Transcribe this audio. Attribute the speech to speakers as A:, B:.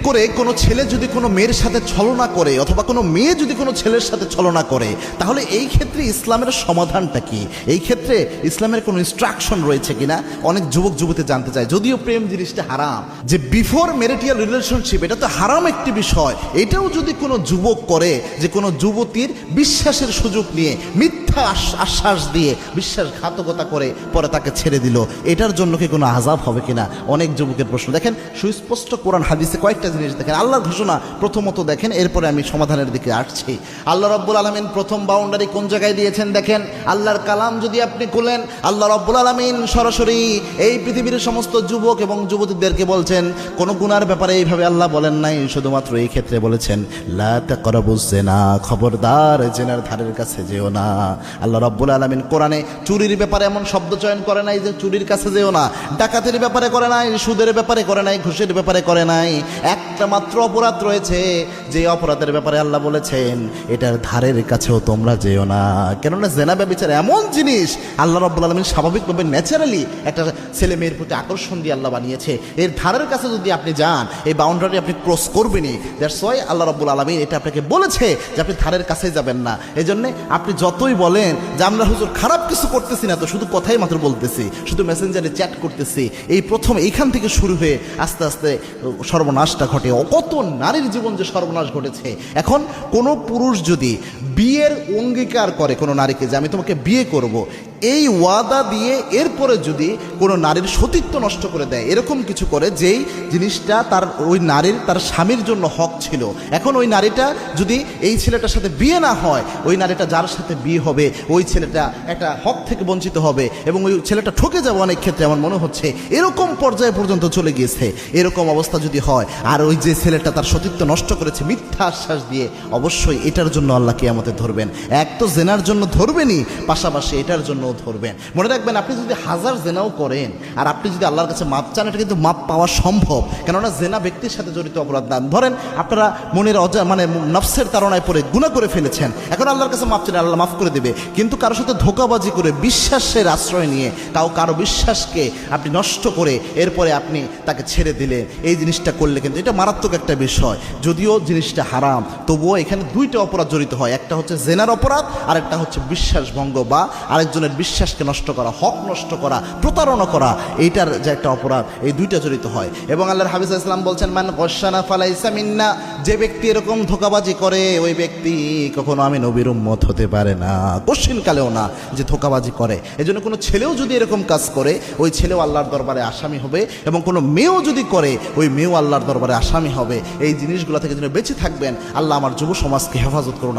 A: করে কোনো ছেলে যদি কোনো মেয়ের সাথে ছলনা করে অথবা কোনো মেয়ে যদি কোনো ছেলের সাথে ছলনা করে, তাহলে এই ক্ষেত্রে ইসলামের সমাধানটা কি? এই ক্ষেত্রে ইসলামের কোনো ইনস্ট্রাকশন রয়েছে কিনা অনেক যুবক যুবতী জানতে চায়। যদিও প্রেম জিনিসটা হারাম, যে বিফোর ম্যারিটাল রিলেশনশিপ, এটা তো হারাম একটি বিষয়। এটাও যদি কোনো যুবক করে, যে কোনো যুবতীর বিশ্বাসের সুযোগ নিয়ে মিথ্যা আশ্বাস দিয়ে বিশ্বাসঘাতকতা করে পরে তাকে ছেড়ে দিল, এটার জন্য কি কোনো আযাব হবে কিনা অনেক যুবকের প্রশ্ন। দেখেন সুস্পষ্ট কোরআন হাদিসে কয়েকটা জিনিস দেখেন, আল্লাহর ঘোষণা প্রথমত দেখেন, এরপরে আমি সমাধানের দিকে আসছি। আল্লাহ রাব্বুল আলামিন প্রথম বাউন্ডারি কোন জায়গায় দিয়েছেন দেখেন। আল্লাহর কালাম যদি আপনি খুলেন, আল্লাহ রাব্বুল আলামিন সরাসরি এই পৃথিবীর সমস্ত যুবক এবং যুবতীদেরকে বলছেন, কোন গুনার ব্যাপারে এইভাবে আল্লাহ বলেন নাই, শুধুমাত্র এই ক্ষেত্রে বলেছেন লা তাকরাবুজ জিনা, খবরদার জিনার ধারের কাছে যেও না। আল্লাহ রাব্বুল আলামিন কোরআনে চুরির ব্যাপারে এমন শব্দ চয়ন করে নাই যে চুরির কাছে যেও না, ডাকাতির ব্যাপারে করে নাই, সুদের ব্যাপারে করে নাই, ঘুষের ব্যাপারে করে নাই। একটা মাত্র অপরাধ রয়েছে, যে অপরাধের ব্যাপারে আল্লাহ বলেছেন এটার ধারের কাছেও তোমরা যেও না। কেননা জেনা ব্যভিচার এমন জিনিস আল্লাহ রাব্বুল আলামিন স্বাভাবিকভাবে ন্যাচারালি একটা ছেলে মেয়ের প্রতি আকর্ষণ দিয়ে আল্লাহ বানিয়েছে। এর ধারের কাছে যদি আপনি যান, এই বাউন্ডারি আপনি ক্রস করবেনই। দ্যাটস ওয়াই আল্লাহ রাব্বুল আলামিন এটা আপনাকে বলেছে যে আপনি ধারের কাছেই যাবেন না। এই জন্যে আপনি যতই বলেন যে আমরা হুজুর খারাপ কিছু করতেছি না, তো শুধু কথাই মাত্র বলতেছি, শুধু মেসেঞ্জারে চ্যাট করতেছি, এই প্রথম এইখান থেকে শুরু হয়ে আস্তে আস্তে সর্বনাশটা ঘটে। কত নারীর জীবন যে সর্বনাশ ঘটেছে। এখন কোনো পুরুষ যদি বিয়ের অঙ্গীকার করে কোনো নারীকে যে আমি তোমাকে বিয়ে করব, এই ওয়াদা দিয়ে এরপরে যদি কোনো নারীর সতীত্ব নষ্ট করে দেয়, এরকম কিছু করে যেই জিনিসটা তার ওই নারীর তার স্বামীর জন্য হক ছিল, এখন ওই নারীটা যদি এই ছেলেটার সাথে বিয়ে না হয়, ওই নারীটা যার সাথে বিয়ে হবে ওই ছেলেটা একটা হক থেকে বঞ্চিত হবে এবং ওই ছেলেটা ঠকে যাবে অনেক ক্ষেত্রে। আমার মনে হচ্ছে এরকম পর্যায়ে পর্যন্ত চলে গিয়েছে। এরকম অবস্থা যদি হয়, আর ওই যে ছেলেটা তার সতীত্ব নষ্ট করেছে মিথ্যা আশ্বাস দিয়ে, অবশ্যই এটার জন্য আল্লাহ কিয়ামতে ধরবেন। এক তো জেনার জন্য ধরবেনই, পাশাপাশি এটার জন্য ধরবেন। মনে রাখবেন, আপনি যদি হাজার জেনাও করেন আর আপনি যদি আল্লাহর কাছে মাপ চান, এটা কিন্তু মাপ পাওয়া সম্ভব। কেননা জেনা ব্যক্তির সাথে জড়িত অপরাধ না। ধরেন আপনারা মনের নফসের তাড়নায় পড়ে গুনাহ করে ফেলেছেন, এখন আল্লাহর কাছে মাপ চান, আল্লাহ মাফ করে দেবে। কিন্তু কারোর সাথে ধোঁকাবাজি করে বিশ্বাসের আশ্রয় নিয়ে কারো বিশ্বাসকে আপনি নষ্ট করে এরপরে আপনি তাকে ছেড়ে দিলে, এই জিনিসটা করলে কিন্তু এটা মারাত্মক একটা বিষয়। যদিও জিনিসটা হারাম, তবুও এখানে দুইটা অপরাধ জড়িত হয়। একটা হচ্ছে জেনার অপরাধ, আর একটা হচ্ছে বিশ্বাসভঙ্গ বা আরেকজনের বিশ্বাসকে নষ্ট করা, হক নষ্ট করা, প্রতারণা করা, এইটার যে একটা অপরাধ, এই দুইটা জড়িত হয়। এবং আল্লাহর হাবিব সাল্লাল্লাহু আলাইহি ওয়াসাল্লাম বলছেন, মান গশানা ফালাইসা মিন্না, যে ব্যক্তি এরকম ধোঁকাবাজি করে ওই ব্যক্তি কখনো আমি নবীর উম্মত হতে পারে না, কোশ্চিনকালেও না, যে ধোঁকাবাজি করে। এজন্য কোনো ছেলেও যদি এরকম কাজ করে, ওই ছেলেও আল্লাহর দরবারে আসামি হবে, এবং কোনো মেয়েও যদি করে, ওই মেয়েও আল্লাহর দরবারে আসামি হবে। এই জিনিসগুলো থেকে যেন বেঁচে থাকবেন। আল্লাহ আমার যুব সমাজকে হেফাজত করুন।